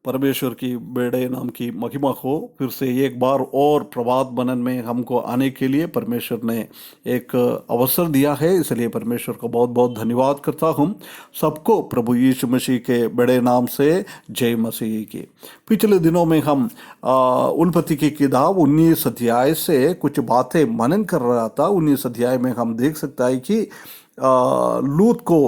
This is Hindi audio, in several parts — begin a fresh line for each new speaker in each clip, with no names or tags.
परमेश्वर की बेड़े नाम की महिमा हो। फिर से एक बार और प्रभात बनन में हमको आने के लिए परमेश्वर ने एक अवसर दिया है, इसलिए परमेश्वर को बहुत बहुत धन्यवाद करता हूँ। सबको प्रभु यीशु मसीह के बड़े नाम से जय मसीह की। पिछले दिनों में हम उल्पत्ति की किताब 19 अध्याय से कुछ बातें मनन कर रहा था। 19 अध्याय में हम देख सकता है कि लूत को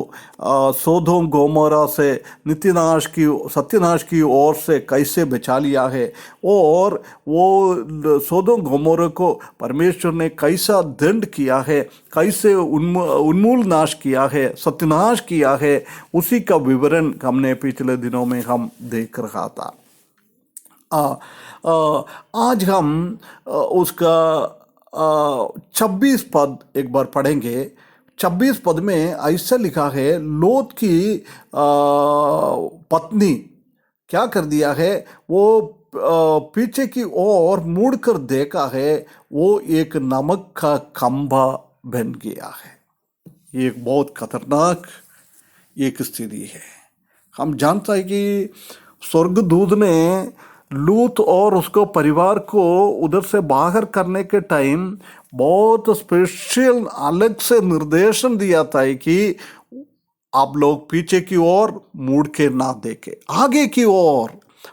सोदोम गोमोरा से सत्यनाश की ओर से कैसे बचा लिया है, और वो सोदोम गोमोरा को परमेश्वर ने कैसा दंड किया है, कैसे उन्मूल नाश किया है, सत्यानाश किया है, उसी का विवरण हमने पिछले दिनों में हम देख रहा था। आज हम उसका 26 पद एक बार पढ़ेंगे। 26 पद में ऐसा लिखा है, लोत की पत्नी क्या कर दिया है, वो पीछे की ओर मुड़कर देखा है, वो एक नमक का खंभा बन गया है। ये एक बहुत खतरनाक एक स्थिति है। हम जानता है कि स्वर्गदूत ने लूत और उसको परिवार को उधर से बाहर करने के टाइम बहुत स्पेशल अलग से निर्देशन दिया था कि आप लोग पीछे की ओर मुड़ के ना देखे, आगे की ओर।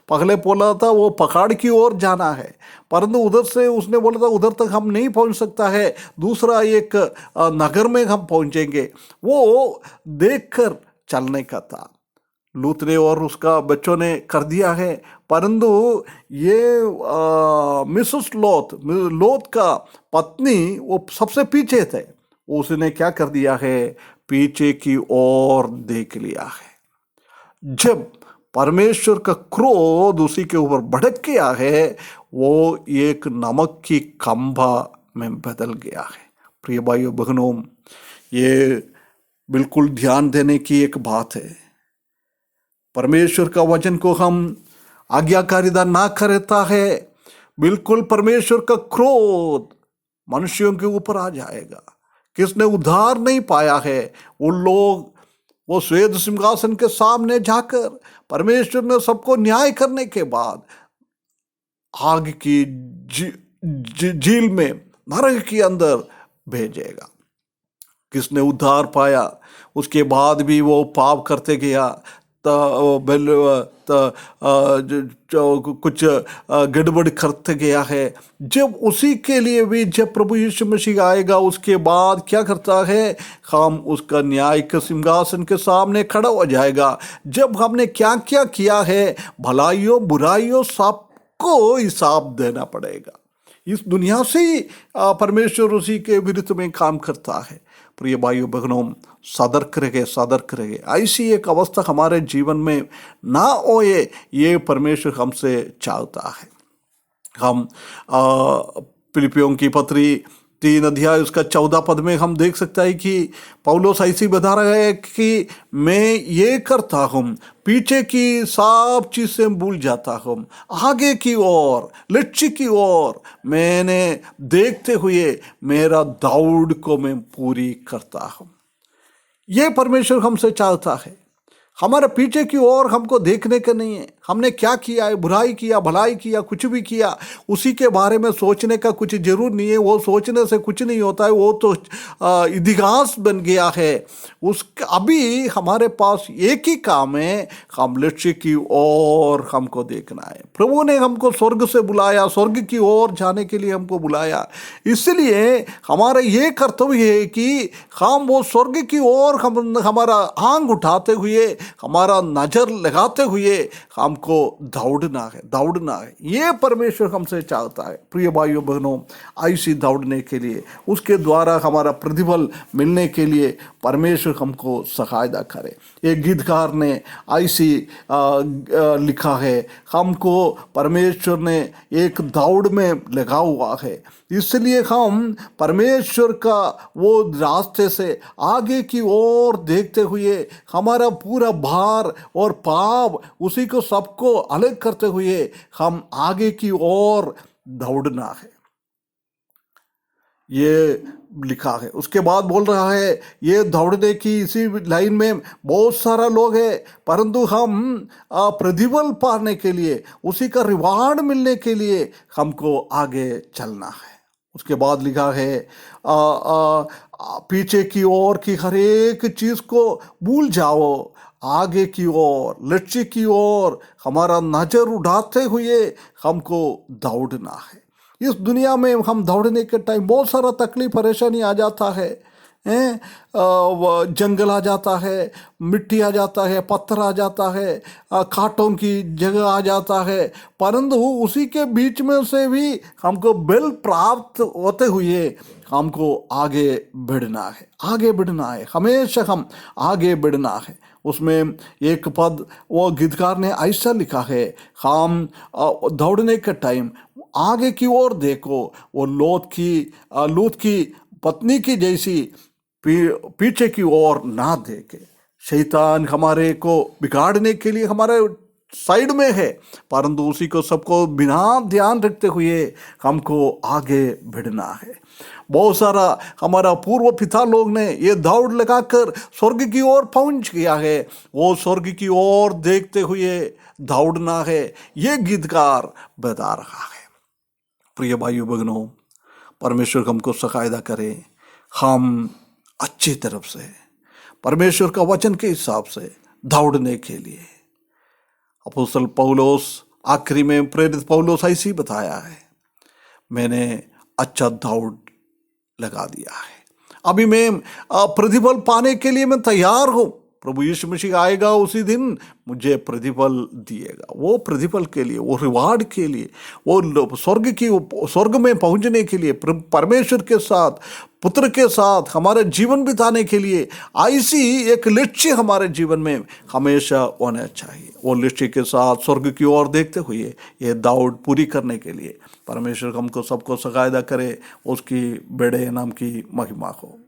पहले बोला था वो पहाड़ की ओर जाना है, परंतु उधर से उसने बोला था उधर तक हम नहीं पहुंच सकता है, दूसरा एक नगर में हम पहुंचेंगे। वो देखकर चलने का था। लूत ने और उसका बच्चों ने कर दिया है, परंतु ये मिसेस लोत का पत्नी वो सबसे पीछे थे। उसने क्या कर दिया है, पीछे की ओर देख लिया है। जब परमेश्वर का क्रोध उसी के ऊपर भड़क गया है, वो एक नमक की खंभा में बदल गया है। प्रिय भाइयों बहनों, ये बिल्कुल ध्यान देने की एक बात है। परमेश्वर का वचन को हम आज्ञाकारिता ना करता है, बिल्कुल परमेश्वर का क्रोध मनुष्यों के ऊपर आ जाएगा। किसने उद्धार नहीं पाया है, उन लोग वो श्वेत सिंहासन के सामने जाकर परमेश्वर ने सबको न्याय करने के बाद आग की झील में, नरक के अंदर भेजेगा। किसने उद्धार पाया, उसके बाद भी वो पाप करते गया, कुछ गड़बड़ करते गया है। जब उसी के लिए भी जब प्रभु यीशु मसीह आएगा, उसके बाद क्या करता है, हम उसका न्याय के सिंहासन के सामने खड़ा हो जाएगा। जब हमने क्या क्या किया है, भलाइयों बुराइयों सबको हिसाब देना पड़ेगा। इस दुनिया से ही परमेश्वर उसी के विरुद्ध में काम करता है। प्रिय भाइयों बहनों, सतर्क रहे। ऐसी एक अवस्था हमारे जीवन में ना होए, ये परमेश्वर हमसे चाहता है। हम फिलिपियों की पत्री 3 अध्याय उसका 14 पद में हम देख सकते हैं कि पौलुस ऐसी बता रहा है कि मैं ये करता हूँ, पीछे की सब चीजें भूल जाता हूँ, आगे की ओर, लक्ष्य की ओर मैंने देखते हुए मेरा दौड़ को मैं पूरी करता हूँ। ये परमेश्वर हमसे चाहता है। हमारे पीछे की ओर हमको देखने का नहीं है, हमने क्या किया है, बुराई किया, भलाई किया, कुछ भी किया, उसी के बारे में सोचने का कुछ जरूर नहीं है। वो सोचने से कुछ नहीं होता है, वो तो इतिहास बन गया है। अभी हमारे पास एक ही काम है, हम लक्ष्य की ओर हमको देखना है। प्रभु ने हमको स्वर्ग से बुलाया, स्वर्ग की ओर जाने के लिए हमको बुलाया। इसलिए हमारा ये कर्तव्य है कि हम वो स्वर्ग की ओर हमारा आंग उठाते हुए, हमारा नजर लगाते हुए हमको दौड़ना है। ये परमेश्वर हमसे चाहता है। प्रिय भाइयों बहनों, ऐसी दौड़ने के लिए, उसके द्वारा हमारा प्रतिफल मिलने के लिए परमेश्वर हमको सहायता करे। एक गीतकार ने ऐसी लिखा है, हमको परमेश्वर ने एक दौड़ में लगा हुआ है, इसलिए हम परमेश्वर का वो रास्ते से आगे की ओर देखते हुए हमारा पूरा भार और पाप उसी को सबको अलग करते हुए हम आगे की ओर दौड़ना है। ये लिखा है। उसके बाद बोल रहा है ये दौड़ने की इसी लाइन में बहुत सारा लोग है, परंतु हम प्रतिफल पाने के लिए, उसी का रिवार्ड मिलने के लिए हमको आगे चलना है। उसके बाद लिखा है पीछे की ओर की हर एक चीज को भूल जाओ, आगे की ओर, लक्ष्य की ओर हमारा नजर उठाते हुए हमको दौड़ना है। इस दुनिया में हम दौड़ने के टाइम बहुत सारा तकलीफ परेशानी आ जाता है, जंगल आ जाता है, मिट्टी आ जाता है, पत्थर आ जाता है, कांटों की जगह आ जाता है, परंतु उसी के बीच में से भी हमको बल प्राप्त होते हुए हमको आगे बढ़ना है, आगे बढ़ना है, हमेशा हम आगे बढ़ना है। उसमें एक पद वो गीतकार ने ऐसा लिखा है, हम दौड़ने के टाइम आगे की ओर देखो, वो लूत की पत्नी की जैसी पीछे की ओर ना देखे। शैतान हमारे को बिगाड़ने के लिए हमारे साइड में है, परंतु उसी को सबको बिना ध्यान रखते हुए हमको आगे बढ़ना है। बहुत सारा हमारा पूर्व पिता लोग ने ये दौड़ लगाकर स्वर्ग की ओर पहुंच गया है, वो स्वर्ग की ओर देखते हुए दौड़ना है, ये गीतकार बता रहा है। प्रिय भाइयों बहनों, परमेश्वर हमको सहायता करे, हम अच्छी तरफ से परमेश्वर का वचन के हिसाब से दौड़ने के लिए। अपोस्तल पौलुस आखिरी में प्रेरित पौलुस ऐसे ही बताया है, मैंने अच्छा दौड़ लगा दिया है, अभी मैं प्रतिफल पाने के लिए मैं तैयार हूं। प्रभु यीशु मसीह आएगा उसी दिन, मुझे प्रतिफल दिएगा। वो प्रतिफल के लिए, वो रिवार्ड के लिए, वो स्वर्ग में पहुंचने के लिए, परमेश्वर के साथ, पुत्र के साथ हमारे जीवन बिताने के लिए ऐसी एक लक्ष्य हमारे जीवन में हमेशा होना चाहिए। वो लक्ष्य के साथ स्वर्ग की ओर देखते हुए ये दौड़ पूरी करने के लिए परमेश्वर हमको सबको सहायता करे। उसकी बड़े नाम की महिमा हो।